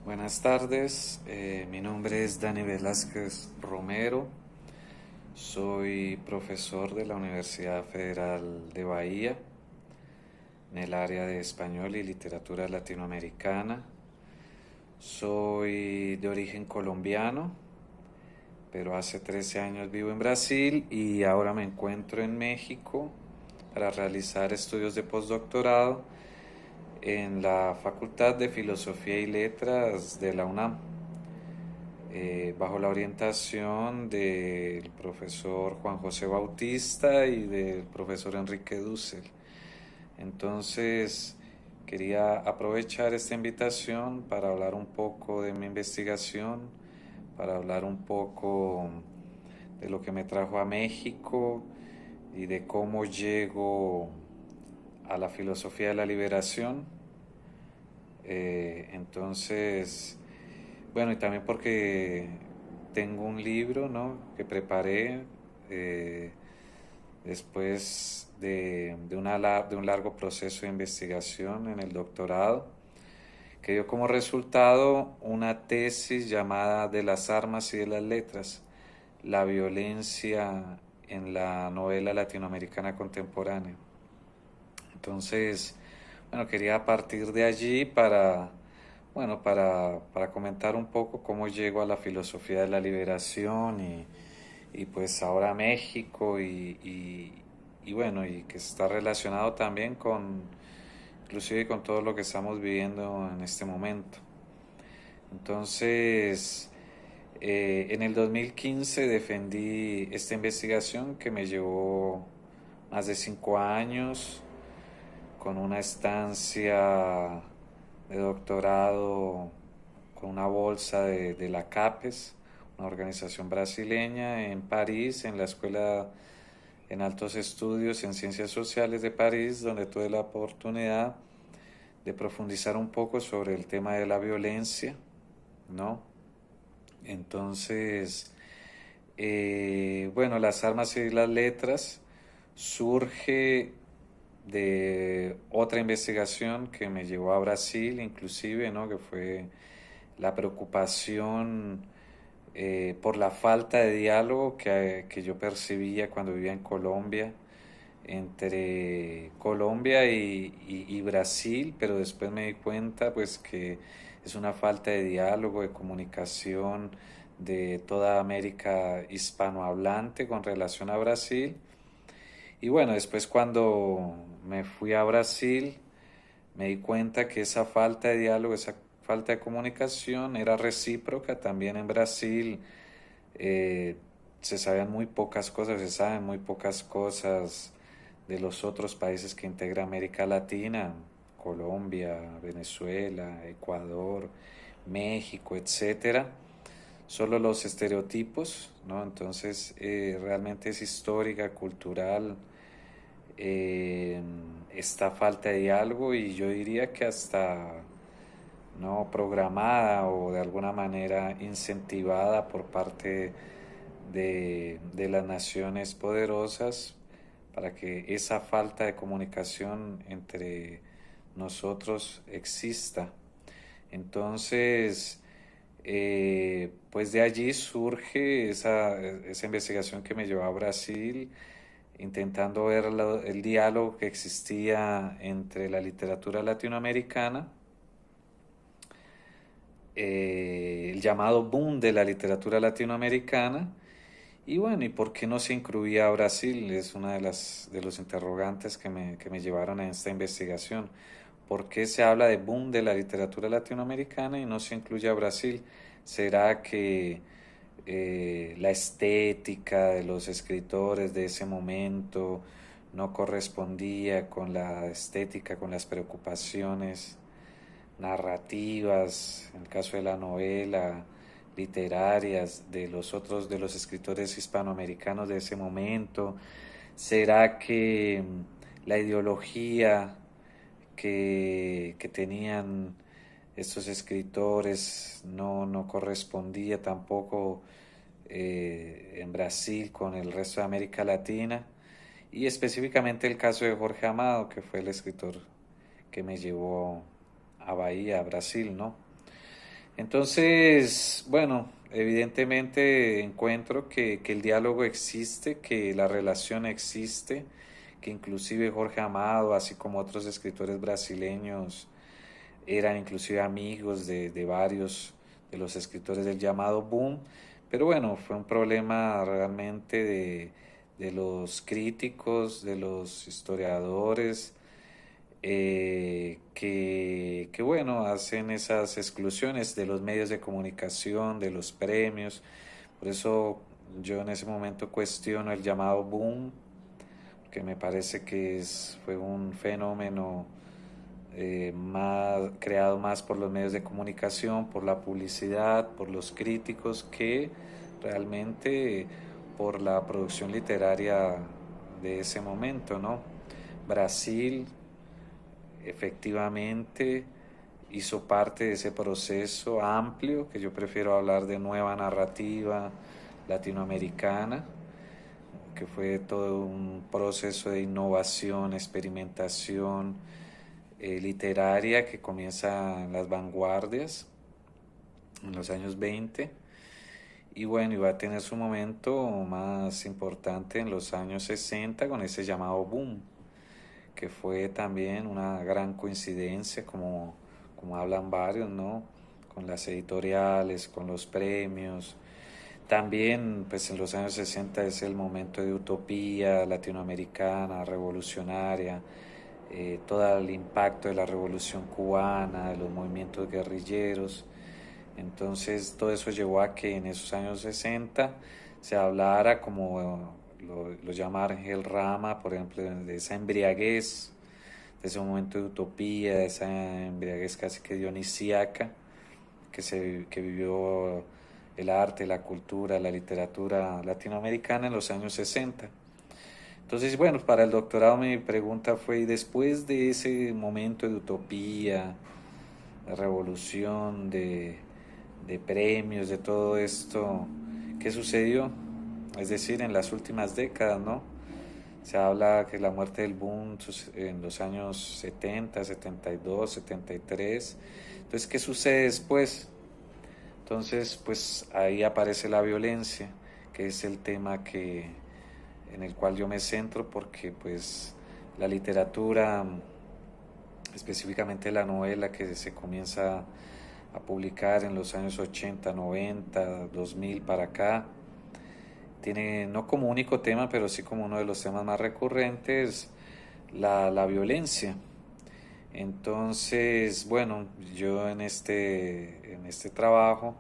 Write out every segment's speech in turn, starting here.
Buenas tardes, mi nombre es Dani Velázquez Romero, soy profesor de la Universidad Federal de Bahía en el área de español y literatura latinoamericana. Soy de origen colombiano, pero hace 13 años vivo en Brasil y ahora me encuentro en México para realizar estudios de postdoctorado en la Facultad de Filosofía y Letras de la UNAM, bajo la orientación del profesor Juan José Bautista y del profesor Enrique Dussel. Entonces, quería aprovechar esta invitación para hablar un poco de mi investigación, para hablar un poco de lo que me trajo a México y de cómo llego a la filosofía de la liberación. Entonces, bueno, y también porque tengo un libro, ¿no?, que preparé eh, después de un largo proceso de investigación en el doctorado, que dio como resultado una tesis llamada De las armas y de las letras, la violencia en la novela latinoamericana contemporánea. Entonces, bueno, quería partir de allí para comentar un poco cómo llego a la filosofía de la liberación y pues ahora a México y bueno, y que está relacionado también inclusive con todo lo que estamos viviendo en este momento. Entonces, en el 2015 defendí esta investigación que me llevó más de 5 años con una estancia de doctorado con una bolsa de la CAPES, una organización brasileña en París, en la Escuela en Altos Estudios en Ciencias Sociales de París, donde tuve la oportunidad de profundizar un poco sobre el tema de la violencia, ¿no? Entonces, bueno, las armas y las letras surge de otra investigación que me llevó a Brasil, inclusive, ¿no?, que fue la preocupación por la falta de diálogo que yo percibía cuando vivía en Colombia, entre Colombia y Brasil, pero después me di cuenta pues que es una falta de diálogo, de comunicación de toda América hispanohablante con relación a Brasil. Y bueno, después cuando me fui a Brasil, me di cuenta que esa falta de diálogo, esa falta de comunicación era recíproca también en Brasil. eh, Se sabían muy pocas cosas, se saben muy pocas cosas de los otros países que integra América Latina, Colombia, Venezuela, Ecuador, México, etcétera. Solo los estereotipos, ¿no? Entonces, realmente es histórica, cultural, eh, esta falta de diálogo y yo diría que hasta no programada o de alguna manera incentivada por parte de las naciones poderosas para que esa falta de comunicación entre nosotros exista. Entonces, pues de allí surge esa investigación que me llevó a Brasil, intentando ver el diálogo que existía entre la literatura latinoamericana, el llamado boom de la literatura latinoamericana, y bueno, ¿y por qué no se incluía a Brasil? Es una de los interrogantes que me llevaron a esta investigación. ¿Por qué se habla de boom de la literatura latinoamericana y no se incluye a Brasil? ¿Será que la estética de los escritores de ese momento no correspondía con la estética, con las preocupaciones narrativas, en el caso de la novela, literarias de los escritores hispanoamericanos de ese momento? ¿Será que la ideología que tenían estos escritores no correspondía tampoco en Brasil con el resto de América Latina? Y específicamente el caso de Jorge Amado, que fue el escritor que me llevó a Bahía, a Brasil, ¿no? Entonces, bueno, evidentemente encuentro que el diálogo existe, que la relación existe, que inclusive Jorge Amado, así como otros escritores brasileños, eran inclusive amigos de varios de los escritores del llamado boom, pero bueno, fue un problema realmente de los críticos, de los historiadores, que bueno, hacen esas exclusiones de los medios de comunicación, de los premios. Por eso yo en ese momento cuestiono el llamado boom, que me parece que fue un fenómeno creado más por los medios de comunicación, por la publicidad, por los críticos, que realmente por la producción literaria de ese momento, ¿no? Brasil efectivamente hizo parte de ese proceso amplio, que yo prefiero hablar de nueva narrativa latinoamericana, que fue todo un proceso de innovación, experimentación literaria que comienza en las vanguardias, en los años 20, y bueno, iba a tener su momento más importante en los años 60 con ese llamado boom, que fue también una gran coincidencia, como hablan varios, ¿no? Con las editoriales, con los premios. También, pues en los años 60 es el momento de utopía latinoamericana, revolucionaria, todo el impacto de la revolución cubana, de los movimientos guerrilleros. Entonces, todo eso llevó a que en esos años 60 se hablara, como lo llama Ángel Rama, por ejemplo, de esa embriaguez, de ese momento de utopía, de esa embriaguez casi que dionisíaca que vivió el arte, la cultura, la literatura latinoamericana en los años 60. Entonces, bueno, para el doctorado mi pregunta fue, ¿y después de ese momento de utopía, de revolución, de premios, de todo esto, qué sucedió? Es decir, en las últimas décadas, ¿no? Se habla que la muerte del boom en los años 70, 72, 73. Entonces, ¿qué sucede después? Entonces, pues ahí aparece la violencia, que es el tema en el cual yo me centro, porque pues la literatura, específicamente la novela que se comienza a publicar en los años 80, 90, 2000 para acá, tiene no como único tema, pero sí como uno de los temas más recurrentes, la violencia. Entonces, bueno, yo en este trabajo,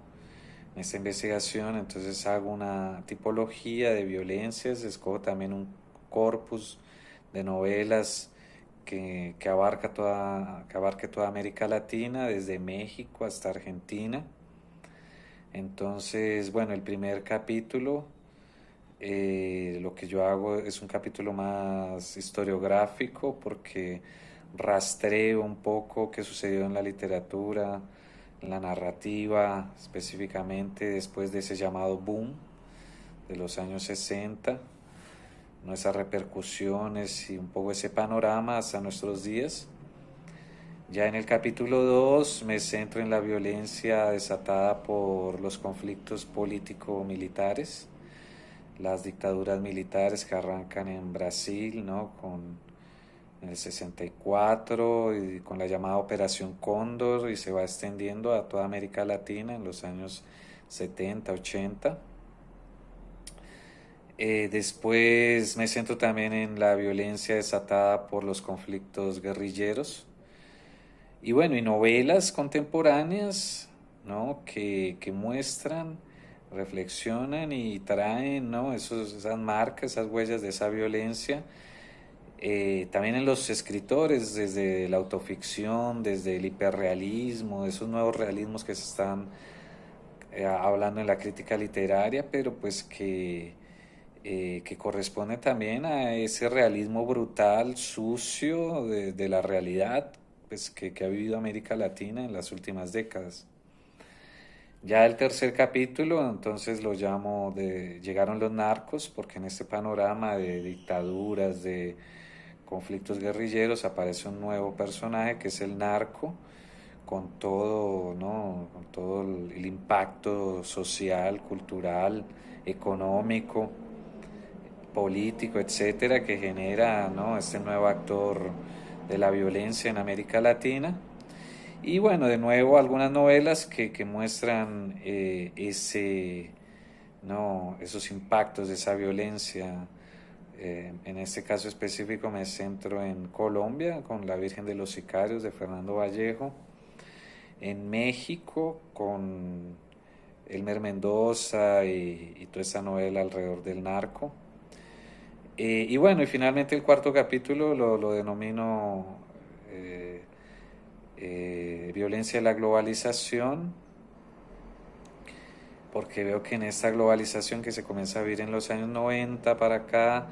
en esta investigación, entonces hago una tipología de violencias, escojo también un corpus de novelas que abarque toda América Latina, desde México hasta Argentina. Entonces, bueno, el primer capítulo, lo que yo hago es un capítulo más historiográfico porque rastreo un poco qué sucedió en la literatura, en la narrativa, específicamente después de ese llamado boom de los años 60, ¿no? Esas repercusiones y un poco ese panorama hasta nuestros días. Ya en el capítulo 2 me centro en la violencia desatada por los conflictos político-militares, las dictaduras militares que arrancan en Brasil, ¿no? En el 64 y con la llamada Operación Cóndor y se va extendiendo a toda América Latina en los años 70, 80. Después me centro también en la violencia desatada por los conflictos guerrilleros y bueno, y novelas contemporáneas, ¿no? Que muestran, reflexionan y traen, ¿no? Esas marcas, esas huellas de esa violencia. También en los escritores, desde la autoficción, desde el hiperrealismo, esos nuevos realismos que se están hablando en la crítica literaria, pero pues que corresponde también a ese realismo brutal, sucio de la realidad, pues que ha vivido América Latina en las últimas décadas. Ya el tercer capítulo, entonces lo llamo de Llegaron los narcos, porque en este panorama de dictaduras, de conflictos guerrilleros, aparece un nuevo personaje que es el narco, con todo, ¿no? Con todas impacto social, cultural, económico, político, etcétera, que genera, ¿no?, este nuevo actor de la violencia en América Latina. Y bueno, de nuevo algunas novelas que muestran ¿no?, esos impactos de esa violencia. En este caso específico me centro en Colombia con La Virgen de los Sicarios de Fernando Vallejo, en México con Elmer Mendoza y toda esa novela alrededor del narco. Y bueno, y finalmente el cuarto capítulo lo denomino Violencia de la globalización, porque veo que en esta globalización que se comienza a vivir en los años 90 para acá,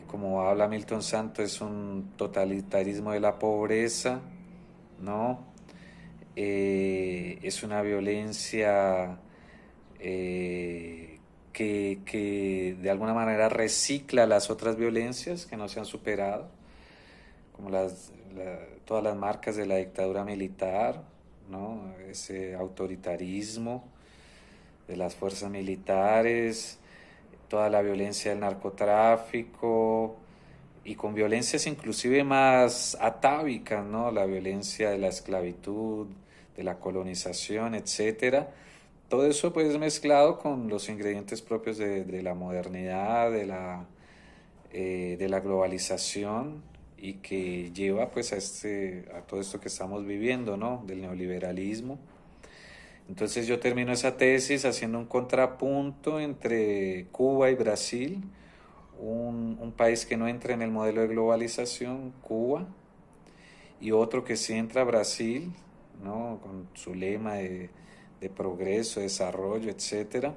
como habla Milton Santos, es un totalitarismo de la pobreza, ¿no? Es una violencia que de alguna manera recicla las otras violencias que no se han superado, como todas las marcas de la dictadura militar, ¿no? Ese autoritarismo de las fuerzas militares, toda la violencia del narcotráfico y con violencias inclusive más atávicas, ¿no? La violencia de la esclavitud, de la colonización, etcétera. Todo eso pues mezclado con los ingredientes propios de la modernidad, de la globalización y que lleva pues a todo esto que estamos viviendo, ¿no? Del neoliberalismo. Entonces yo termino esa tesis haciendo un contrapunto entre Cuba y Brasil, un país que no entra en el modelo de globalización, Cuba, y otro que sí entra, Brasil, ¿no?, con su lema de progreso, desarrollo, etcétera.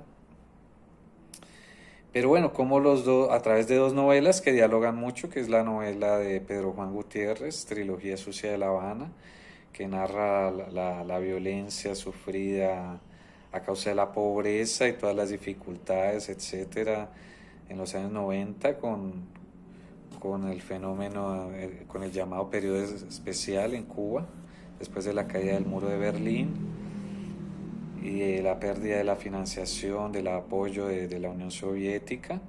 Pero bueno, como los dos, a través de dos novelas que dialogan mucho, que es la novela de Pedro Juan Gutiérrez, Trilogía Sucia de La Habana, que narra la violencia sufrida a causa de la pobreza y todas las dificultades, etcétera, en los años 90 con el fenómeno, con el llamado periodo especial en Cuba, después de la caída del muro de Berlín y de la pérdida de la financiación, del apoyo de la Unión Soviética.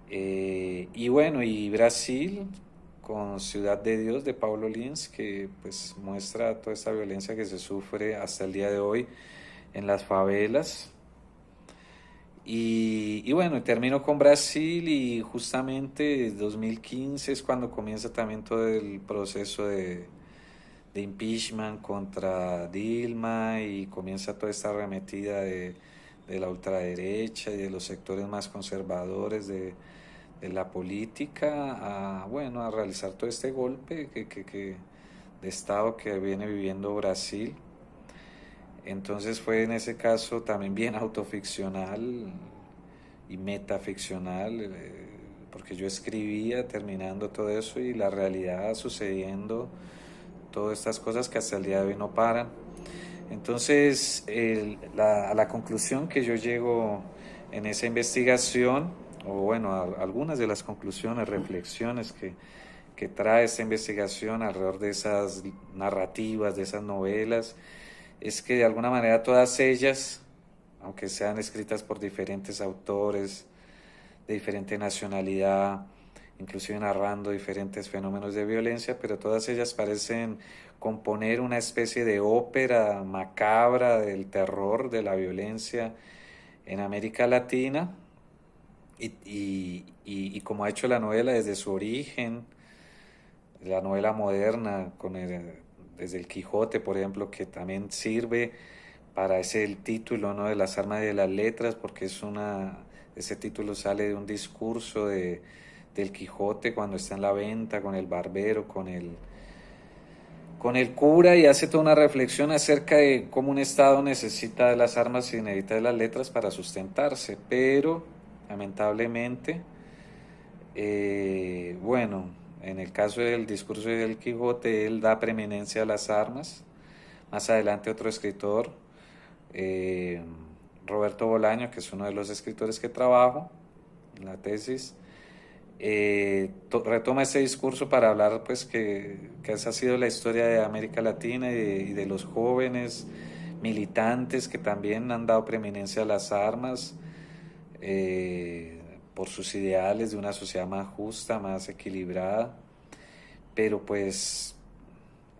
Y bueno, y Brasil con Ciudad de Dios de Paulo Lins, que pues muestra toda esta violencia que se sufre hasta el día de hoy en las favelas. Y bueno, termino con Brasil y justamente 2015 es cuando comienza también todo el proceso de impeachment contra Dilma y comienza toda esta arremetida de la ultraderecha y de los sectores más conservadores de la política a, bueno, a realizar todo este golpe de Estado que viene viviendo Brasil. Entonces fue en ese caso también bien autoficcional y metaficcional, porque yo escribía terminando todo eso y la realidad sucediendo, todas estas cosas que hasta el día de hoy no paran. Entonces, a la conclusión que yo llego en esa investigación, o bueno, algunas de las conclusiones, reflexiones que trae esta investigación alrededor de esas narrativas, de esas novelas, es que de alguna manera todas ellas, aunque sean escritas por diferentes autores de diferente nacionalidad, inclusive narrando diferentes fenómenos de violencia, pero todas ellas parecen componer una especie de ópera macabra del terror, de la violencia en América Latina, y como ha hecho la novela desde su origen, la novela moderna, desde el Quijote, por ejemplo, que también sirve para ese el título, ¿no?, de las armas y de las letras, porque ese título sale de un discurso del Quijote cuando está en la venta con el barbero, con el cura, y hace toda una reflexión acerca de cómo un Estado necesita de las armas y necesita de las letras para sustentarse, pero lamentablemente, bueno, en el caso del discurso del Quijote, él da preeminencia a las armas. Más adelante otro escritor, eh, Roberto Bolaño, que es uno de los escritores que trabajo en la tesis, retoma este discurso para hablar pues que esa ha sido la historia de América Latina y de los jóvenes militantes que también han dado preeminencia a las armas por sus ideales de una sociedad más justa, más equilibrada, pero pues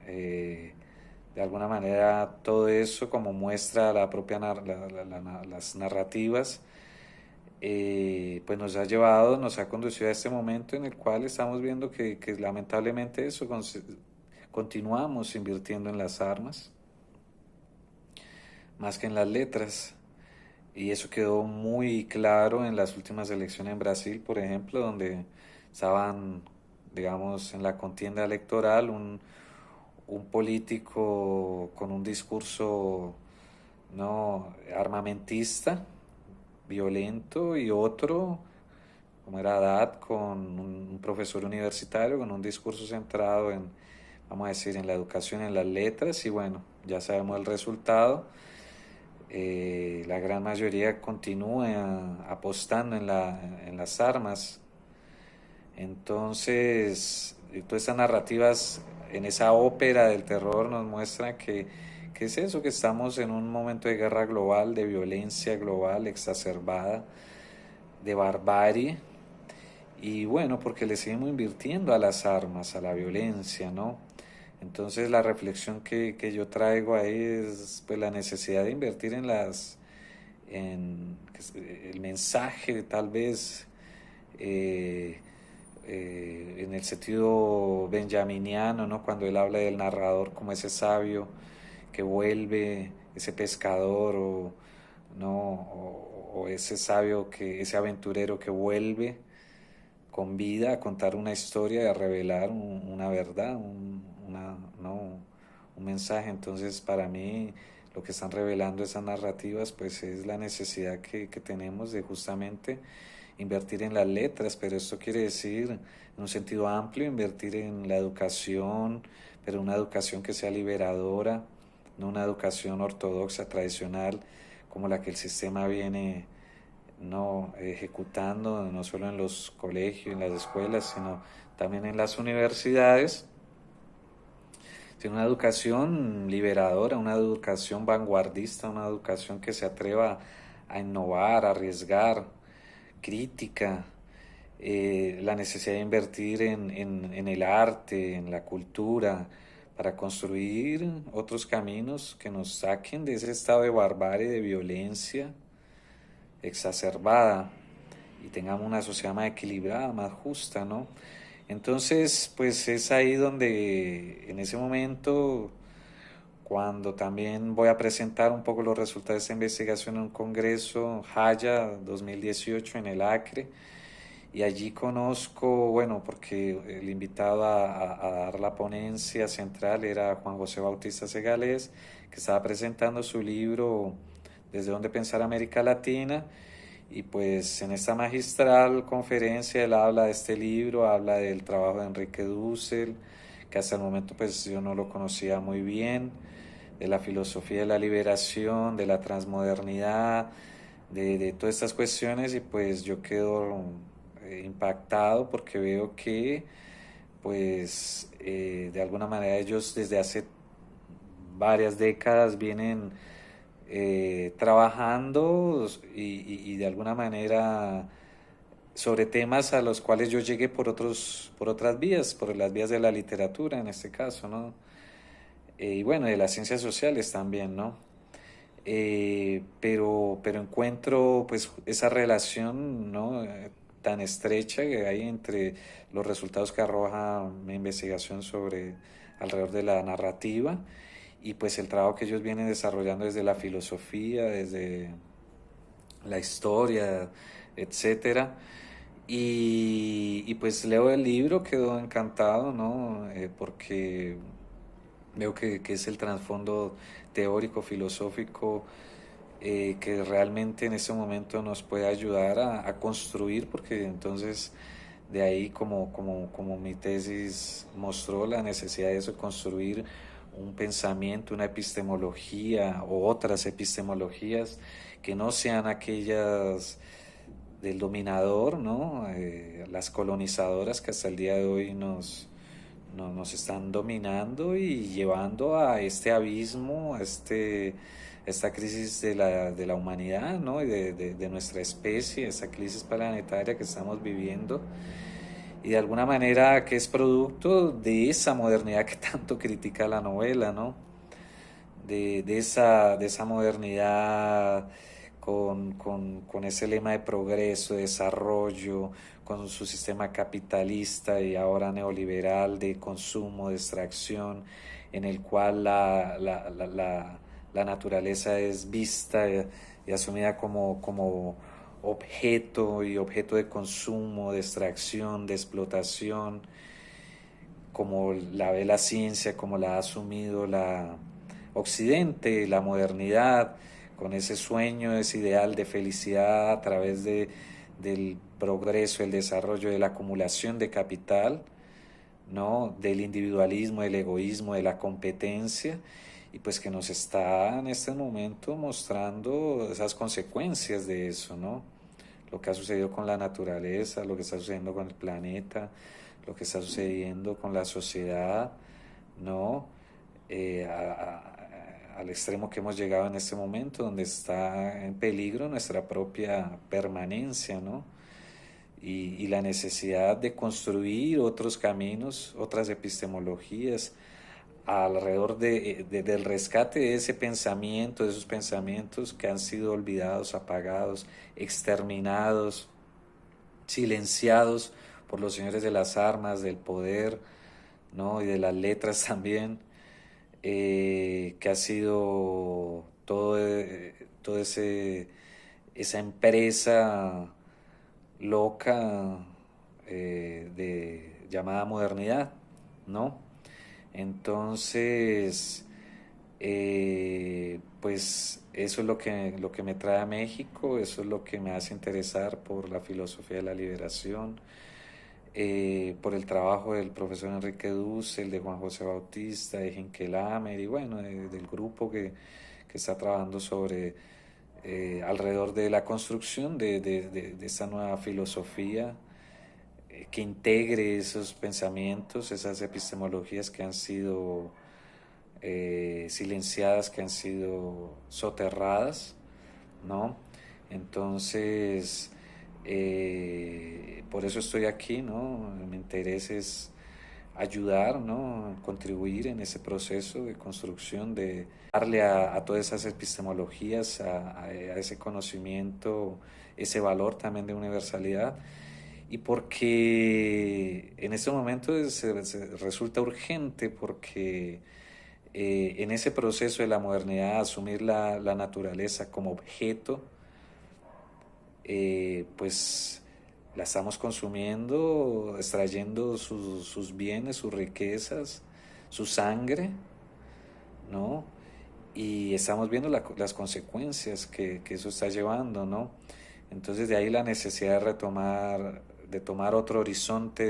de alguna manera todo eso, como muestra la propia las narrativas, pues nos ha conducido a este momento en el cual estamos viendo que lamentablemente eso, continuamos invirtiendo en las armas más que en las letras. Y eso quedó muy claro en las últimas elecciones en Brasil, por ejemplo, donde estaban, digamos, en la contienda electoral un político con un discurso no armamentista, violento, y otro, como era Haddad, con un profesor universitario con un discurso centrado en, vamos a decir, en la educación, en las letras, y bueno, ya sabemos el resultado. La gran mayoría continúa apostando en las armas. Entonces, todas esas narrativas en esa ópera del terror nos muestran que es eso, que estamos en un momento de guerra global, de violencia global exacerbada, de barbarie. Y bueno, porque le seguimos invirtiendo a las armas, a la violencia, ¿no? Entonces la reflexión que yo traigo ahí es pues la necesidad de invertir en el mensaje tal vez en el sentido benjaminiano, ¿no? Cuando él habla del narrador como ese sabio que vuelve, ese pescador ¿no? o ese sabio, ese aventurero que vuelve con vida a contar una historia y a revelar una verdad, ¿no? un mensaje. Entonces, para mí, lo que están revelando esas narrativas, pues es la necesidad que tenemos de justamente invertir en las letras, pero esto quiere decir, en un sentido amplio, invertir en la educación, pero una educación que sea liberadora, no una educación ortodoxa, tradicional, como la que el sistema viene no ejecutando, no solo en los colegios, en las escuelas, sino también en las universidades, sino una educación liberadora, una educación vanguardista, una educación que se atreva a innovar, a arriesgar, crítica, la necesidad de invertir en el arte, en la cultura, para construir otros caminos que nos saquen de ese estado de barbarie, de violencia exacerbada, y tengamos una sociedad más equilibrada, más justa, ¿no? Entonces, pues es ahí donde en ese momento, cuando también voy a presentar un poco los resultados de esta investigación en un congreso, Jaya 2018 en el Acre, y allí conozco, bueno, porque el invitado a dar la ponencia central era Juan José Bautista Segales, que estaba presentando su libro Desde dónde pensar América Latina, y pues en esta magistral conferencia él habla de este libro, habla del trabajo de Enrique Dussel, que hasta el momento pues yo no lo conocía muy bien, de la filosofía de la liberación, de la transmodernidad, de todas estas cuestiones, y pues yo quedo impactado porque veo que pues de alguna manera ellos desde hace varias décadas vienen trabajando y de alguna manera sobre temas a los cuales yo llegué por otras vías, por las vías de la literatura en este caso, ¿no? Y bueno, de las ciencias sociales también, ¿no? Pero encuentro pues esa relación, ¿no? Tan estrecha que hay entre los resultados que arroja mi investigación sobre alrededor de la narrativa y pues el trabajo que ellos vienen desarrollando desde la filosofía, desde la historia, etcétera. Y pues leo el libro, quedo encantado, ¿no? Porque veo que es el trasfondo teórico, filosófico, que realmente en este momento nos puede ayudar a construir, porque entonces de ahí, como mi tesis mostró, la necesidad de eso, construir un pensamiento, una epistemología o otras epistemologías que no sean aquellas del dominador, ¿no? Las colonizadoras que hasta el día de hoy nos están dominando y llevando a este abismo, esta crisis de la humanidad, ¿no? Y de nuestra especie, esta crisis planetaria que estamos viviendo y de alguna manera que es producto de esa modernidad que tanto critica la novela, ¿no? De esa modernidad con ese lema de progreso, de desarrollo, con su sistema capitalista y ahora neoliberal de consumo, de extracción, en el cual la naturaleza es vista y asumida como objeto y objeto de consumo, de extracción, de explotación, como la ve la ciencia, como la ha asumido la Occidente, la modernidad, con ese sueño, ese ideal de felicidad a través del progreso, el desarrollo, de la acumulación de capital, ¿no? Del individualismo, del egoísmo, de la competencia, y pues que nos está en este momento mostrando esas consecuencias de eso, ¿no? Lo que ha sucedido con la naturaleza, lo que está sucediendo con el planeta, lo que está sucediendo con la sociedad, ¿no? Al extremo que hemos llegado en este momento, donde está en peligro nuestra propia permanencia, ¿no? Y la necesidad de construir otros caminos, otras epistemologías alrededor del rescate de ese pensamiento, de esos pensamientos que han sido olvidados, apagados, exterminados, silenciados por los señores de las armas, del poder, ¿no? Y de las letras también, que ha sido todo esa empresa loca llamada modernidad, ¿no? Entonces, pues eso es lo que me trae a México, eso es lo que me hace interesar por la filosofía de la liberación, por el trabajo del profesor Enrique Dussel, de Juan José Bautista, de Hinkelhammer y bueno, del grupo que está trabajando sobre alrededor de la construcción de esta nueva filosofía que integre esos pensamientos, esas epistemologías que han sido silenciadas, que han sido soterradas, ¿no? Entonces, por eso estoy aquí, ¿no? Mi interés es ayudar, ¿no? Contribuir en ese proceso de construcción, de darle a todas esas epistemologías, a ese conocimiento, ese valor también de universalidad. Y porque en este momento resulta urgente, porque en ese proceso de la modernidad, asumir la naturaleza como objeto, pues la estamos consumiendo, extrayendo sus bienes, sus riquezas, su sangre, ¿no? Y estamos viendo las consecuencias que eso está llevando, ¿no? Entonces de ahí la necesidad de retomar, de tomar otro horizonte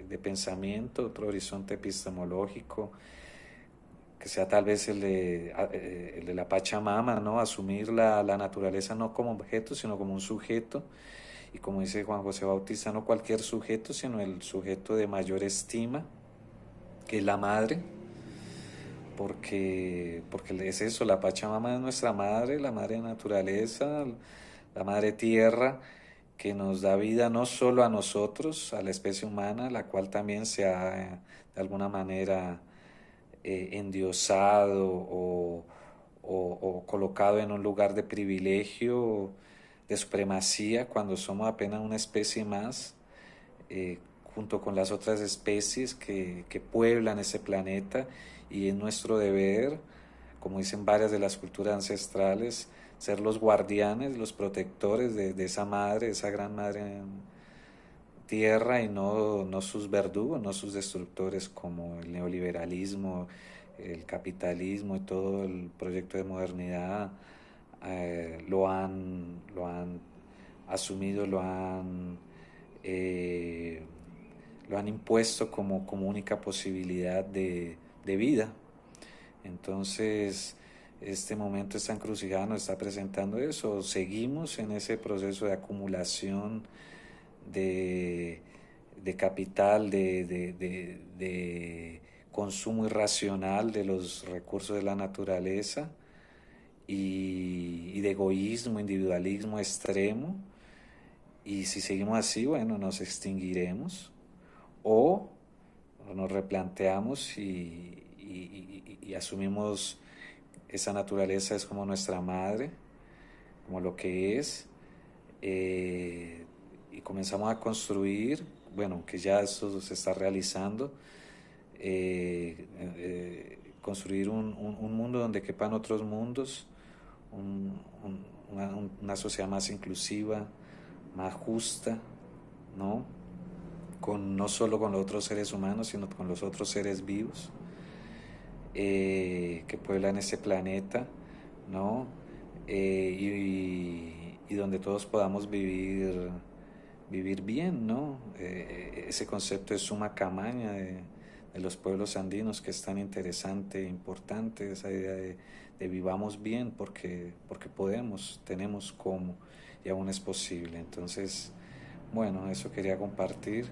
de pensamiento, otro horizonte epistemológico, que sea tal vez el de la Pachamama, ¿no? Asumir la naturaleza no como objeto, sino como un sujeto. Y como dice Juan José Bautista, no cualquier sujeto, sino el sujeto de mayor estima, que es la madre, porque es eso, la Pachamama es nuestra madre, la madre naturaleza, la madre tierra, que nos da vida no solo a nosotros, a la especie humana, la cual también se ha de alguna manera endiosado o colocado en un lugar de privilegio, de supremacía, cuando somos apenas una especie más, eh, junto con las otras especies que pueblan ese planeta, y es nuestro deber, como dicen varias de las culturas ancestrales, ser los guardianes, los protectores de esa madre, esa gran madre tierra, y no sus verdugos, no sus destructores como el neoliberalismo, el capitalismo y todo el proyecto de modernidad lo han asumido, eh, lo han impuesto como única posibilidad de vida. Entonces, este momento, esta encrucijada nos está presentando eso. Seguimos en ese proceso de acumulación, de, de capital, de consumo irracional de los recursos de la naturaleza y de egoísmo, individualismo extremo. Y si seguimos así, bueno, nos extinguiremos o nos replanteamos y asumimos esa naturaleza es como nuestra madre, como lo que es, y comenzamos a construir, bueno, que ya eso se está realizando, construir un mundo donde quepan otros mundos, una sociedad más inclusiva, más justa, ¿no? No solo con los otros seres humanos, sino con los otros seres vivos que pueblan este planeta, ¿no? Y donde todos podamos vivir bien, ¿no? Ese concepto de suma camaña de los pueblos andinos que es tan interesante e importante, esa idea de vivamos bien porque podemos, tenemos cómo y aún es posible. Entonces, bueno, eso quería compartir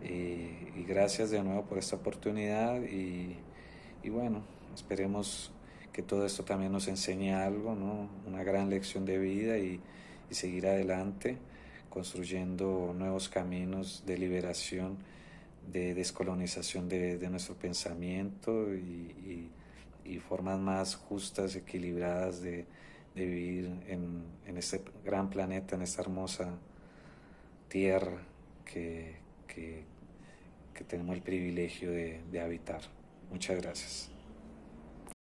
y gracias de nuevo por esta oportunidad y bueno, esperemos que todo esto también nos enseñe algo, ¿no? Una gran lección de vida y seguir adelante construyendo nuevos caminos de liberación, de descolonización de nuestro pensamiento y formas más justas, equilibradas de vivir en este gran planeta, en esta hermosa tierra que, que tenemos el privilegio de habitar. Muchas gracias.